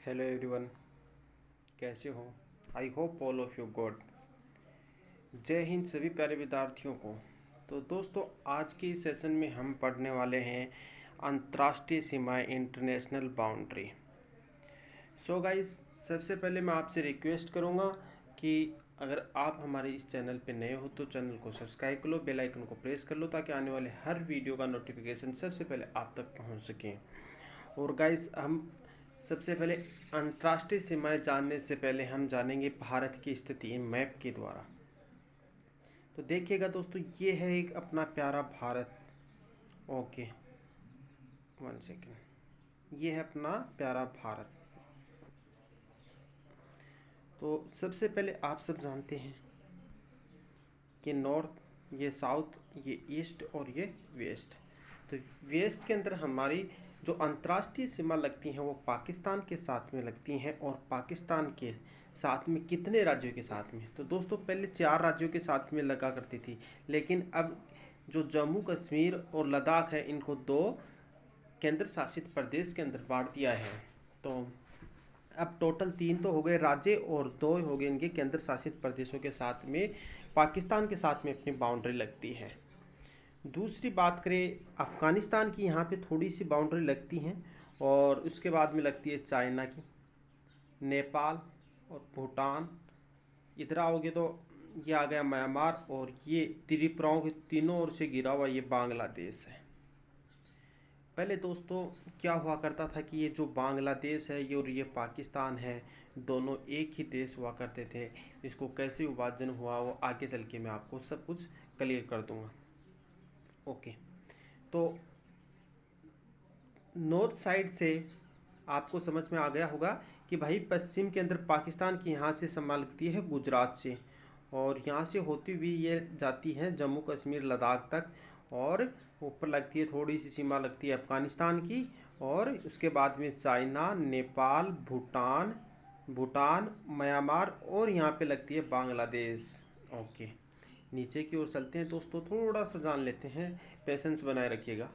Hello everyone, कैसे हो? I hope all of you good. जय हिंद सभी प्यारे विद्यार्थियों को। तो दोस्तों, आज के इस सेशन में हम पढ़ने वाले हैं अंतर्राष्ट्रीय सीमाएं, इंटरनेशनल बाउंड्री। सो गाइस, सबसे पहले मैं आपसे रिक्वेस्ट करूंगा कि अगर आप हमारे इस चैनल पे नए हो तो चैनल को सब्सक्राइब कर लो, बेल आइकन को प्रेस कर लो ताकि आने वाले हर वीडियो का नोटिफिकेशन सबसे पहले आप तक पहुंच सके। और गाइस, हम सबसे पहले अंतर्राष्ट्रीय सीमाएं जानने से पहले हम जानेंगे भारत की स्थिति मैप के द्वारा। तो देखिएगा दोस्तों, ये है एक अपना प्यारा भारत। Okay, one second. ये है अपना प्यारा भारत। तो सबसे पहले आप सब जानते हैं कि नॉर्थ, ये साउथ, ये ईस्ट और ये वेस्ट। तो वेस्ट के अंदर हमारी जो अंतर्राष्ट्रीय सीमा लगती हैं वो पाकिस्तान के साथ में लगती हैं। और पाकिस्तान के साथ में कितने राज्यों के साथ में? तो दोस्तों, पहले 4 राज्यों के साथ में लगा करती थी, लेकिन अब जो जम्मू कश्मीर और लद्दाख है इनको 2 केंद्र शासित प्रदेश के अंदर बांट दिया है। तो अब टोटल 3 तो हो गए राज्य और 2 हो गए इनके केंद्र शासित प्रदेशों के साथ में पाकिस्तान के साथ में अपनी बाउंड्री लगती है। दूसरी बात करें अफ़गानिस्तान की, यहाँ पे थोड़ी सी बाउंड्री लगती हैं। और उसके बाद में लगती है चाइना की, नेपाल और भूटान। इधर आओगे तो ये आ गया म्यांमार, और ये त्रिपुराओं के तीनों ओर से घिरा हुआ ये बांग्लादेश है। पहले दोस्तों क्या हुआ करता था कि ये जो बांग्लादेश है ये और ये पाकिस्तान है, दोनों एक ही देश हुआ करते थे। इसको कैसे विभाजन हुआ वो आगे चल के मैं आपको सब कुछ क्लियर कर दूंगा। ओके, तो नॉर्थ साइड से आपको समझ में आ गया होगा कि भाई पश्चिम के अंदर पाकिस्तान की यहाँ से सीमा लगती है गुजरात से, और यहाँ से होती हुई ये जाती है जम्मू कश्मीर लद्दाख तक। और ऊपर लगती है थोड़ी सी सीमा लगती है अफगानिस्तान की, और उसके बाद में चाइना, नेपाल, भूटान, म्यांमार, और यहाँ पे लगती है बांग्लादेश। ओके, नीचे की ओर चलते हैं दोस्तों, थोड़ा सा जान लेते हैं, पेशेंस बनाए रखिएगा।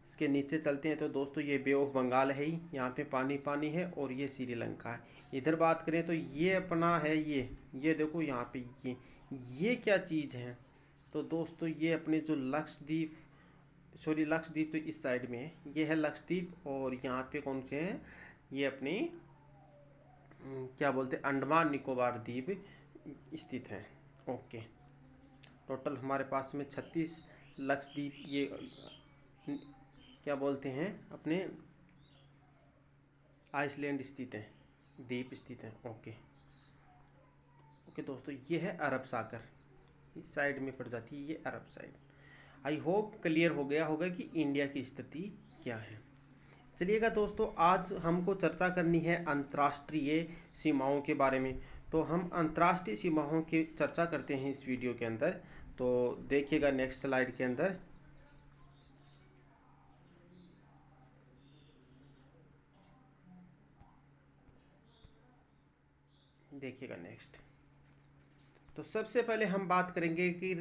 इसके नीचे चलते हैं तो दोस्तों ये बे ऑफ बंगाल है ही, यहाँ पे पानी पानी है, और ये श्रीलंका है। इधर बात करें तो ये अपना है, ये देखो यहाँ पे ये क्या चीज़ है? तो दोस्तों ये अपने जो लक्षद्वीप, सॉरी लक्षद्वीप तो इस साइड में है, ये है लक्षद्वीप। और यहाँ पे कौन से हैं? ये अपनी क्या बोलते हैं, अंडमान निकोबार द्वीप स्थित है। ओके, टोटल हमारे पास में 36 लक्षद्वीप, ये क्या बोलते हैं, अपने आइसलैंड स्थित है, द्वीप स्थित है। ओके ओके दोस्तों, ये है अरब सागर, इस साइड में पड़ जाती है ये अरब साइड। आई होप क्लियर हो गया होगा कि इंडिया की स्थिति क्या है। चलिएगा दोस्तों, आज हमको चर्चा करनी है अंतर्राष्ट्रीय सीमाओं के बारे में। तो हम अंतर्राष्ट्रीय सीमाओं की चर्चा करते हैं इस वीडियो के अंदर। तो देखिएगा नेक्स्ट स्लाइड के अंदर, देखिएगा नेक्स्ट। तो सबसे पहले हम बात करेंगे कि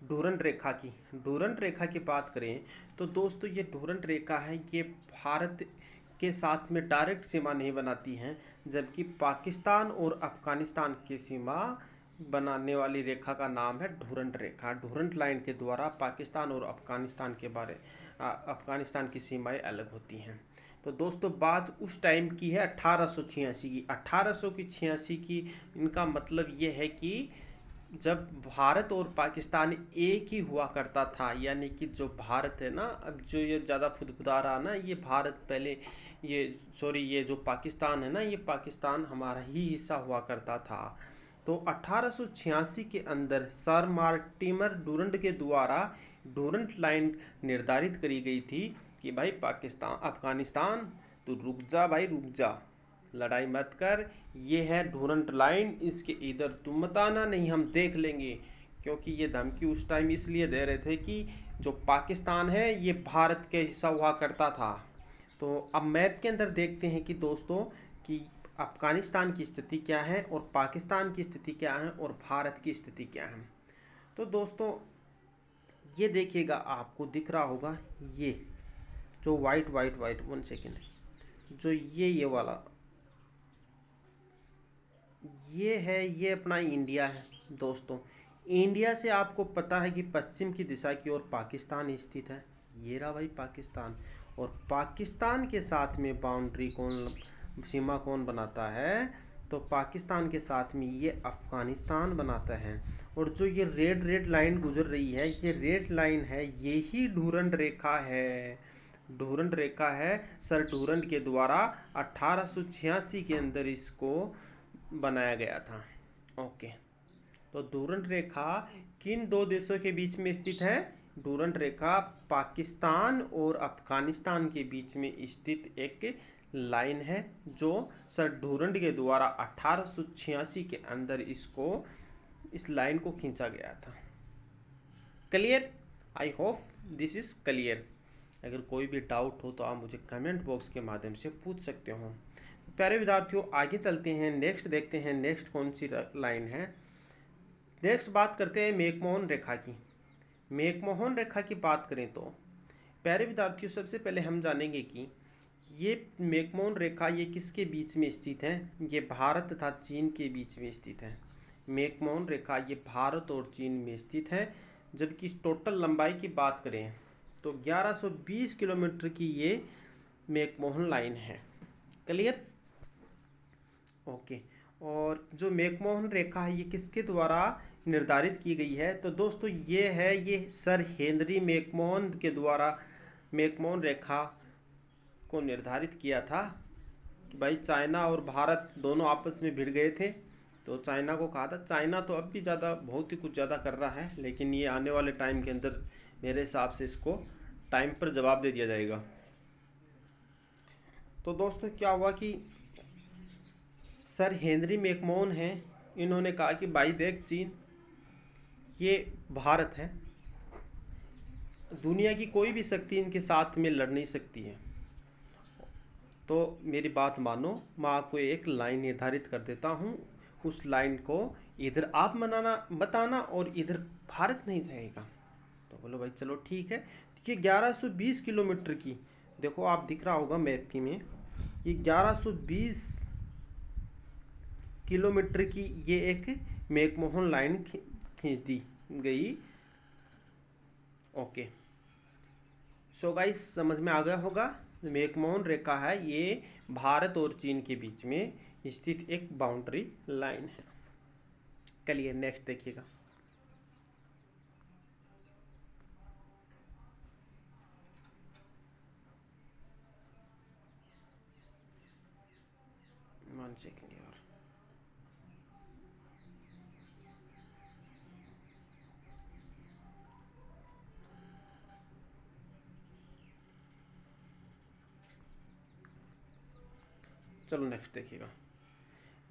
डूरंट रेखा की। डूरंट रेखा की बात करें तो दोस्तों ये डूरंट रेखा है, ये भारत के साथ में डायरेक्ट सीमा नहीं बनाती हैं, जबकि पाकिस्तान और अफगानिस्तान की सीमा बनाने वाली रेखा का नाम है डूरंट रेखा। डूरंट लाइन के द्वारा पाकिस्तान और अफगानिस्तान के अफगानिस्तान की सीमाएं अलग होती हैं। तो दोस्तों बात उस टाइम की है 1886 की। 1886 की, इनका मतलब ये है कि जब भारत और पाकिस्तान एक ही हुआ करता था, यानी कि जो भारत है ना, अब जो ये ज़्यादा फुदफुदा रहा ना, ये भारत पहले, ये सॉरी, ये जो पाकिस्तान है ना, ये पाकिस्तान हमारा ही हिस्सा हुआ करता था। तो 1886 के अंदर सर मार्टिमर डूरंट के द्वारा डूरंट लाइन निर्धारित करी गई थी कि भाई पाकिस्तान, अफगानिस्तान, तो रुक जा भाई, रुक जा, लड़ाई मत कर, ये है डूरंट लाइन, इसके इधर तुम मत आना, नहीं हम देख लेंगे। क्योंकि ये धमकी उस टाइम इसलिए दे रहे थे कि जो पाकिस्तान है ये भारत के हिस्सा हुआ करता था। तो अब मैप के अंदर देखते हैं कि दोस्तों कि अफगानिस्तान की स्थिति क्या है, और पाकिस्तान की स्थिति क्या है, और भारत की स्थिति क्या है। तो दोस्तों ये देखिएगा, आपको दिख रहा होगा ये जो white white white, one second, जो ये वाला ये अपना इंडिया है दोस्तों। इंडिया से आपको पता है कि पश्चिम की दिशा की ओर पाकिस्तान स्थित है। ये रहा भाई पाकिस्तान। और पाकिस्तान के साथ में बाउंड्री कौन, सीमा कौन बनाता है? तो पाकिस्तान के साथ में ये अफगानिस्तान बनाता है। और जो ये रेड रेड लाइन गुजर रही है, ये रेड लाइन है, यही डूरंड रेखा है। डूरंड रेखा है। सर डूरंड के द्वारा 1886 के अंदर इसको बनाया गया था। ओके, तो डूरंड रेखा किन दो देशों के बीच में स्थित है? डूरंड रेखा पाकिस्तान और अफगानिस्तान के बीच में स्थित एक लाइन है, जो सर डूरंड के द्वारा 1886 के अंदर इस लाइन को खींचा गया था। Clear? I hope this is clear. अगर कोई भी डाउट हो तो आप मुझे कमेंट बॉक्स के माध्यम से पूछ सकते हो। प्यारे विद्यार्थियों, आगे चलते हैं, नेक्स्ट देखते हैं नेक्स्ट कौन सी लाइन है। नेक्स्ट बात करते हैं मैकमोहन रेखा की। मैकमोहन रेखा की बात करें तो प्यारे विद्यार्थियों, सबसे पहले हम जानेंगे कि ये मैकमोहन रेखा ये किसके बीच में स्थित है? ये भारत तथा चीन के बीच में स्थित है। मैकमोहन रेखा ये भारत और चीन में स्थित है। जबकि टोटल लंबाई की बात करें तो 1120 किलोमीटर की ये मैकमोहन लाइन है। क्लियर? ओके। और जो मैकमोहन रेखा है ये किसके द्वारा निर्धारित की गई है? तो दोस्तों ये सर हेनरी मैकमोहन के द्वारा मैकमोहन रेखा को निर्धारित किया था कि भाई चाइना और भारत दोनों आपस में भिड़ गए थे, तो चाइना को कहा था। चाइना तो अब भी बहुत ही कुछ ज़्यादा कर रहा है, लेकिन ये आने वाले टाइम के अंदर मेरे हिसाब से इसको टाइम पर जवाब दे दिया जाएगा। तो दोस्तों क्या हुआ कि सर हेनरी मैकमोहन हैं, इन्होंने कहा कि भाई देख चीन, ये भारत है, दुनिया की कोई भी शक्ति इनके साथ में लड़ नहीं सकती है। तो मेरी बात मानो, मैं आपको एक लाइन निर्धारित कर देता हूँ, उस लाइन को इधर आप बताना और इधर भारत नहीं जाएगा। तो बोलो भाई चलो ठीक है। ये 1120 किलोमीटर की, देखो आप दिख रहा होगा मैप की में, ये 1120 किलोमीटर की ये एक मैकमोहन लाइन खींच दी गई। ओके, सो गाइस समझ में आ गया होगा। मैकमोहन रेखा है ये भारत और चीन के बीच में स्थित एक बाउंड्री लाइन है। चलिए नेक्स्ट देखिएगा। वन सेकेंड यार। चलो नेक्स्ट देखिएगा।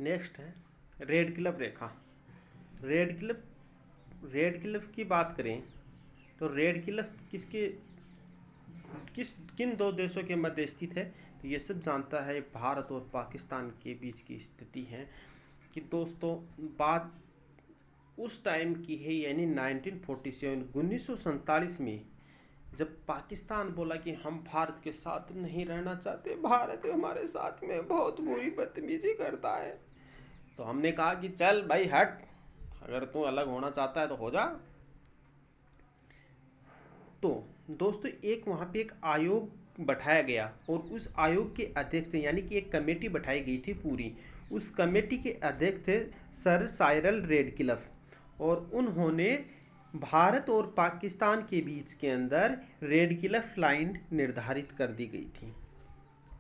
नेक्स्ट है रेड क्लिफ रेखा। रेड क्लिफ की बात करें तो रेड क्लिफ किन दो देशों के मध्य स्थित है? तो ये सब जानता है, भारत और पाकिस्तान के बीच की स्थिति है। कि दोस्तों बात उस टाइम की है, यानी 1947 में, जब पाकिस्तान बोला कि हम भारत के साथ नहीं रहना चाहते, भारत हमारे साथ में बहुत बुरी बदतमीजी करता है। तो हमने कहा कि चल भाई हट, अगर तू अलग होना चाहता है तो हो जा। तो दोस्तों वहां पे एक आयोग बैठाया गया, और उस आयोग के अध्यक्ष थे, यानी कि एक कमेटी बैठाई गई थी पूरी। उस कमेटी के अध्यक्ष थे सर साइरल रेडक्लिफ, और उन्होंने भारत और पाकिस्तान के बीच के अंदर रेडक्लिफ लाइन निर्धारित कर दी गई थी।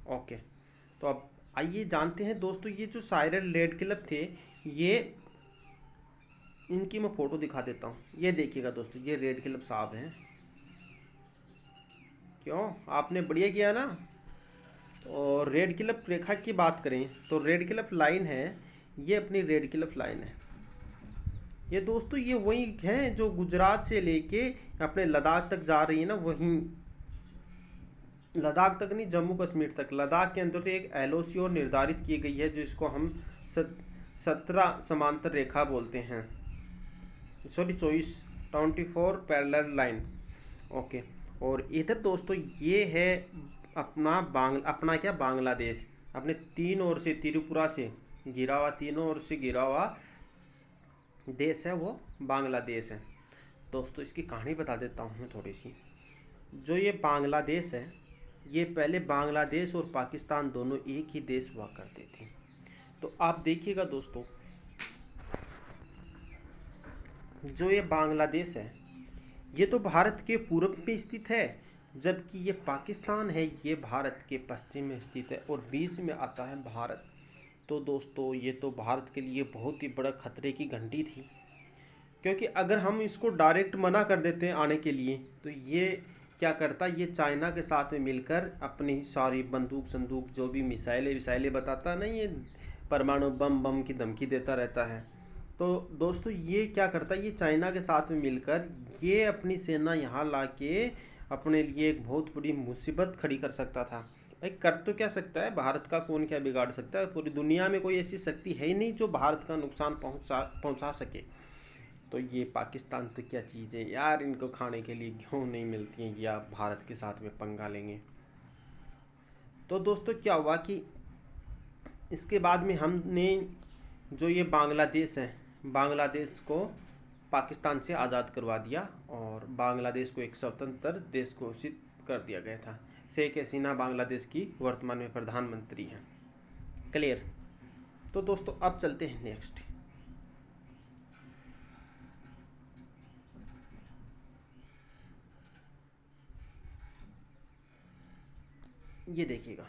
ओके, तो अब आइए जानते हैं दोस्तों, ये जो साइरल रेडक्लिफ थे, ये इनकी मैं फोटो दिखा देता हूँ। ये देखिएगा दोस्तों, ये रेडक्लिफ साहब हैं। क्यों, आपने बढ़िया किया ना। और रेडक्लिफ रेखा की बात करें तो रेडक्लिफ लाइन है, ये अपनी रेडक्लिफ लाइन है। ये दोस्तों ये वही है जो गुजरात से लेके अपने लद्दाख तक जा रही है ना, वहीं लद्दाख तक नहीं, जम्मू कश्मीर तक। लद्दाख के अंदर तो एक एलओसी और निर्धारित की गई है, जिसको हम 17 समांतर रेखा बोलते हैं, सॉरी 24 पैरेलल लाइन। ओके, और इधर दोस्तों ये है अपना बांग्लादेश, अपने तीन ओर से त्रिपुरा से घिरा हुआ, तीनों ओर से घिरा हुआ देश है वो बांग्लादेश है। दोस्तों इसकी कहानी बता देता हूँ मैं थोड़ी सी। जो ये बांग्लादेश है, ये पहले बांग्लादेश और पाकिस्तान दोनों एक ही देश हुआ करते थे। तो आप देखिएगा दोस्तों, जो ये बांग्लादेश है ये तो भारत के पूर्व में स्थित है, जबकि ये पाकिस्तान है ये भारत के पश्चिम में स्थित है और बीच में आता है भारत। तो दोस्तों ये तो भारत के लिए बहुत ही बड़ा खतरे की घंटी थी, क्योंकि अगर हम इसको डायरेक्ट मना कर देते हैं आने के लिए तो ये क्या करता, ये चाइना के साथ में मिलकर अपनी सारी बंदूक संदूक जो भी मिसाइलें विसाइलें बताता नहीं, ये परमाणु बम बम की धमकी देता रहता है। तो दोस्तों ये क्या करता है, ये चाइना के साथ में मिलकर ये अपनी सेना यहाँ लाके अपने लिए एक बहुत बड़ी मुसीबत खड़ी कर सकता था। भाई कर तो क्या सकता है, भारत का कौन क्या बिगाड़ सकता है, पूरी दुनिया में कोई ऐसी शक्ति है ही नहीं जो भारत का नुकसान पहुंचा सके। तो ये पाकिस्तान तो क्या चीज़ है यार, इनको खाने के लिए क्यों नहीं मिलती हैं या भारत के साथ में पंगा लेंगे। तो दोस्तों क्या हुआ कि इसके बाद में हमने जो ये बांग्लादेश है, बांग्लादेश को पाकिस्तान से आज़ाद करवा दिया और बांग्लादेश को एक स्वतंत्र देश घोषित कर दिया गया था। शेख हसीना बांग्लादेश की वर्तमान में प्रधानमंत्री हैं। क्लियर। तो दोस्तों अब चलते हैं नेक्स्ट। ये देखिएगा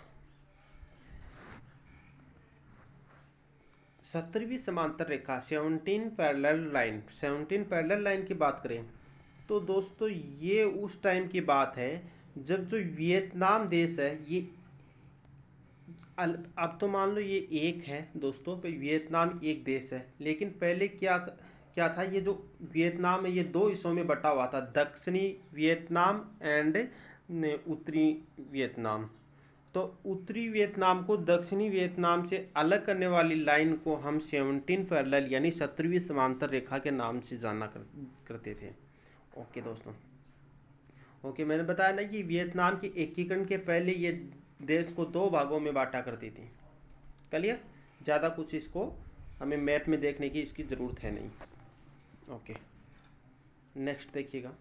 17वीं समांतर रेखा 17 पैरेलल लाइन, 17 पैरेलल लाइन की बात करें तो दोस्तों ये उस टाइम की बात है जब जो वियतनाम देश है ये अब तो मान लो ये एक है दोस्तों, तो वियतनाम एक देश है, लेकिन पहले क्या क्या था, ये जो वियतनाम है ये दो हिस्सों में बटा हुआ था, दक्षिणी वियतनाम एंड उत्तरी वियतनाम। तो उत्तरी वियतनाम को दक्षिणी वियतनाम से अलग करने वाली लाइन को हम 17 पैरेलल यानी 17वीं समांतर रेखा के नाम से जाना करते थे। ओके दोस्तों, ओके मैंने बताया ना कि वियतनाम के एकीकरण के पहले ये देश को दो भागों में बांटा करती थी। क्लियर। ज़्यादा कुछ इसको हमें मैप में देखने की इसकी ज़रूरत है नहीं। ओके नेक्स्ट देखिएगा।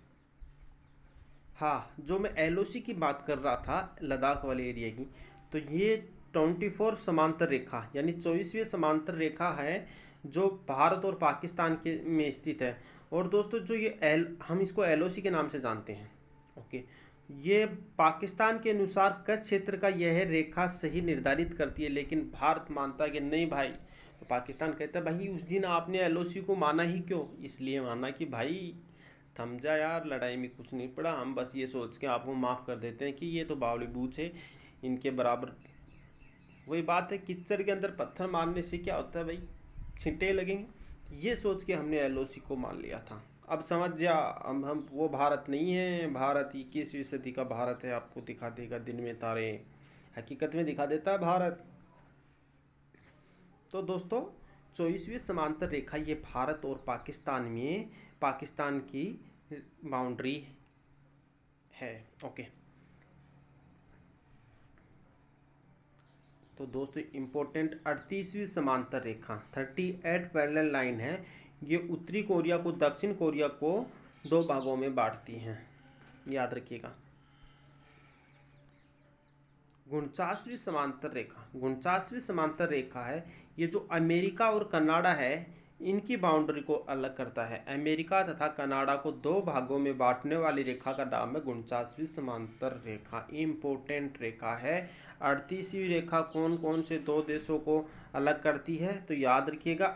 हाँ, जो मैं एलओसी की बात कर रहा था लद्दाख वाले एरिया की, तो ये 24 समांतर रेखा यानी 24वीं समांतर रेखा है जो भारत और पाकिस्तान के में स्थित है। और दोस्तों जो ये हम इसको एलओसी के नाम से जानते हैं। ओके, ये पाकिस्तान के अनुसार कच्छ क्षेत्र का यह रेखा सही निर्धारित करती है, लेकिन भारत मानता है कि नहीं भाई। तो पाकिस्तान कहता है भाई उस दिन आपने एलओसी को माना ही क्यों, इसलिए माना कि भाई थम जा यार, लड़ाई में कुछ नहीं पड़ा, हम बस ये सोच के आपको माफ़ कर देते हैं कि ये तो बावली बूझ है, इनके बराबर। वही बात है, कीचड़ के अंदर पत्थर मारने से क्या होता है भाई, छींटे लगेंगे। ये सोच के हमने एलओसी को मान लिया था। अब समझ जा, हम वो भारत नहीं है, भारत 21वीं सदी का भारत है, आपको दिखा देगा दिन में तारे, हकीकत में दिखा देता है भारत। तो दोस्तों 24वीं समांतर रेखा ये भारत और पाकिस्तान में पाकिस्तान की बाउंड्री है। ओके, तो दोस्तों इंपॉर्टेंट 38वीं समांतर रेखा 38 पैरेलल लाइन है, ये उत्तरी कोरिया को दक्षिण कोरिया को दो भागों में बांटती हैं, याद रखिएगा। 49वीं समांतर रेखा, 49वीं समांतर रेखा है ये जो अमेरिका और कनाडा है इनकी बाउंड्री को अलग करता है। अमेरिका तथा कनाडा को दो भागों में बांटने वाली रेखा का नाम है 49वीं समांतर रेखा। इंपोर्टेंट रेखा है। 38वीं रेखा कौन कौन से दो देशों को अलग करती है, तो याद रखिएगा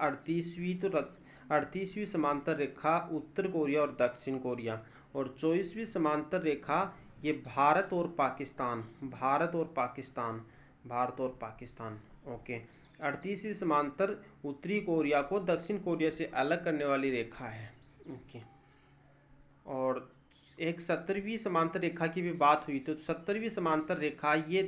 38वीं समांतर रेखा उत्तर कोरिया और दक्षिण कोरिया, और 24वीं समांतर रेखा ये भारत और पाकिस्तान, भारत और पाकिस्तान, भारत और पाकिस्तान। ओके, 38वीं समांतर उत्तरी कोरिया को दक्षिण कोरिया से अलग करने वाली रेखा है। ओके, और एक 70वीं समांतर रेखा की भी बात हुई, तो 70वीं समांतर रेखा ये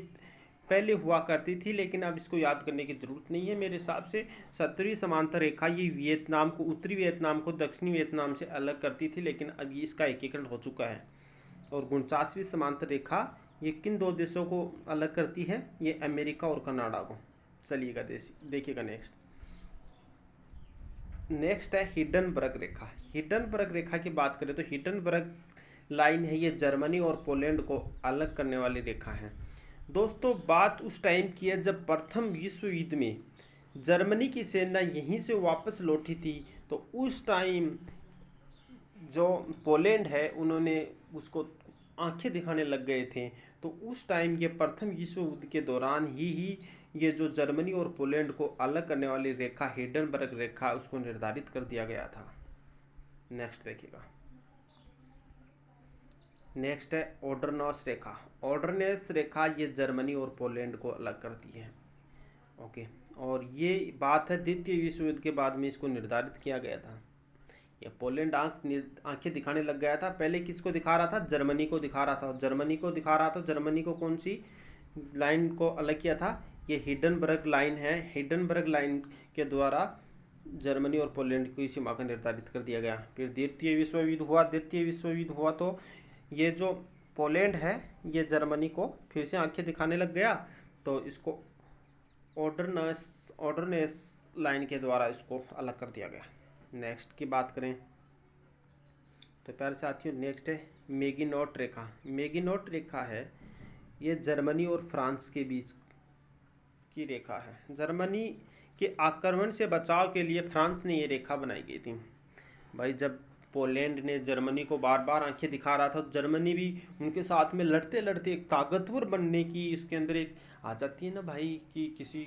पहले हुआ करती थी, लेकिन अब इसको याद करने की जरूरत नहीं है मेरे हिसाब से। 70वीं समांतर रेखा ये वियतनाम को, उत्तरी वियतनाम को दक्षिणी वियतनाम से अलग करती थी, लेकिन अब ये इसका एकीकरण हो चुका है। और 49वीं समांतर रेखा ये किन दो देशों को अलग करती है, ये अमेरिका और कनाडा को। चलिएगा देखिएगा नेक्स्ट। नेक्स्ट है हिडनबर्ग रेखा। हिडनबर्ग रेखा की बात करें तो हिडनबर्ग लाइन है, ये जर्मनी और पोलैंड को अलग करने वाली रेखा है। दोस्तों बात उस टाइम की है जब प्रथम विश्व युद्ध में जर्मनी की सेना यहीं से वापस लौटी थी, तो उस टाइम जो पोलैंड है उन्होंने उसको आंखें दिखाने लग गए थे। तो उस टाइम ये प्रथम विश्व युद्ध के दौरान ही ये जो जर्मनी और पोलैंड को अलग करने वाली रेखा हिडनबर्ग रेखा उसको निर्धारित कर दिया गया था। नेक्स्ट देखिएगा, नेक्स्ट है ओडरनॉस रेखा। ओडरनॉस रेखा ये जर्मनी और पोलैंड को अलग करती है। ओके, और ये बात है द्वितीय विश्व युद्ध के बाद में इसको निर्धारित किया गया था। ये पोलैंड आंखें दिखाने लग गया था। पहले किसको दिखा रहा था? जर्मनी को दिखा रहा था। जर्मनी को दिखा रहा था। जर्मनी को कौन सी लाइन को अलग किया था? ये हिडनबर्ग लाइन है। हिडनबर्ग लाइन के द्वारा जर्मनी और पोलैंड की सीमा का निर्धारित कर दिया गया। फिर द्वितीय विश्व युद्ध हुआ। द्वितीय विश्व युद्ध हुआ तो ये जो पोलैंड है ये जर्मनी को फिर से आंखें दिखाने लग गया, तो इसको ऑर्डरनेस लाइन के द्वारा इसको अलग कर दिया गया। नेक्स्ट की बात करें तो प्यारे साथियों नेक्स्ट है मेगिनोट रेखा। मेगिनोट रेखा है ये जर्मनी और फ्रांस के बीच की रेखा है। जर्मनी के आक्रमण से बचाव के लिए फ्रांस ने ये रेखा बनाई गई थी। भाई जब पोलैंड ने जर्मनी को बार बार आंखें दिखा रहा था, जर्मनी भी उनके साथ में लड़ते लड़ते एक ताकतवर बनने की इसके अंदर एक आ जाती है ना भाई, कि किसी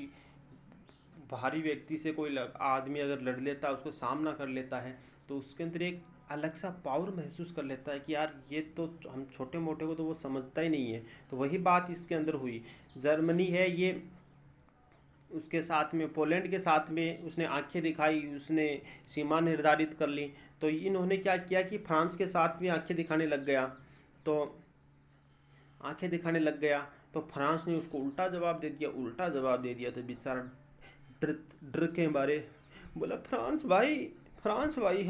भारी व्यक्ति से कोई आदमी अगर लड़ लेता है, उसको सामना कर लेता है, तो उसके अंदर एक अलग सा पावर महसूस कर लेता है कि यार ये तो हम छोटे मोटे को तो वो समझता ही नहीं है। तो वही बात इसके अंदर हुई। जर्मनी है ये उसके साथ में पोलैंड के साथ में उसने आंखें दिखाई, उसने सीमा निर्धारित कर ली। तो इन्होंने क्या किया कि फ्रांस के साथ भी आंखें दिखाने लग गया। तो आंखें दिखाने लग गया तो फ्रांस ने उसको उल्टा जवाब दे दिया। उल्टा जवाब दे दिया तो बेचारा डर के मारे बोला, फ्रांस भाई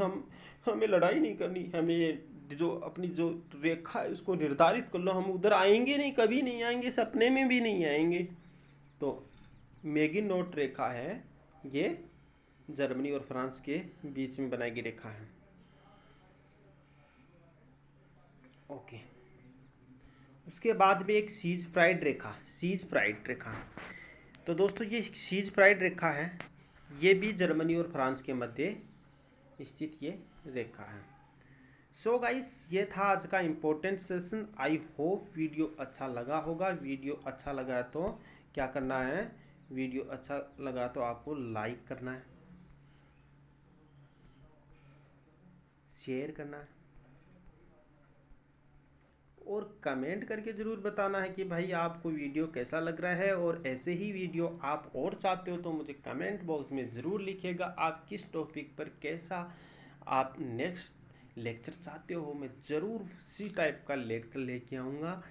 हमें लड़ाई नहीं करनी, हमें जो अपनी जो रेखा है उसको निर्धारित कर लो, हम उधर आएंगे नहीं, कभी नहीं आएंगे, सपने में भी नहीं आएंगे। तो मेगिनोट रेखा है ये जर्मनी और फ्रांस के बीच में बनाई गई रेखा है। ओके, उसके बाद में एक सीज फ्राइड रेखा। तो दोस्तों ये सीज फ्राइड रेखा है, ये भी जर्मनी और फ्रांस के मध्य स्थित ये रेखा है। सो गाइस ये था आज का important session. I hope video अच्छा लगा होगा। वीडियो अच्छा लगा तो क्या करना है, वीडियो अच्छा लगा तो आपको लाइक करना है, शेयर करना है और कमेंट करके ज़रूर बताना है कि भाई आपको वीडियो कैसा लग रहा है। और ऐसे ही वीडियो आप और चाहते हो तो मुझे कमेंट बॉक्स में ज़रूर लिखिएगा आप किस टॉपिक पर कैसा आप नेक्स्ट लेक्चर चाहते हो। मैं ज़रूर उसी टाइप का लेक्चर लेके आऊँगा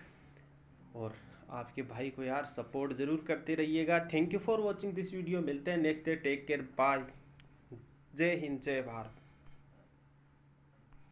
और आपके भाई को यार सपोर्ट ज़रूर करते रहिएगा। Thank you for watching this video. मिलते हैं next day. Take care, bye. जय हिंद, जय भारत।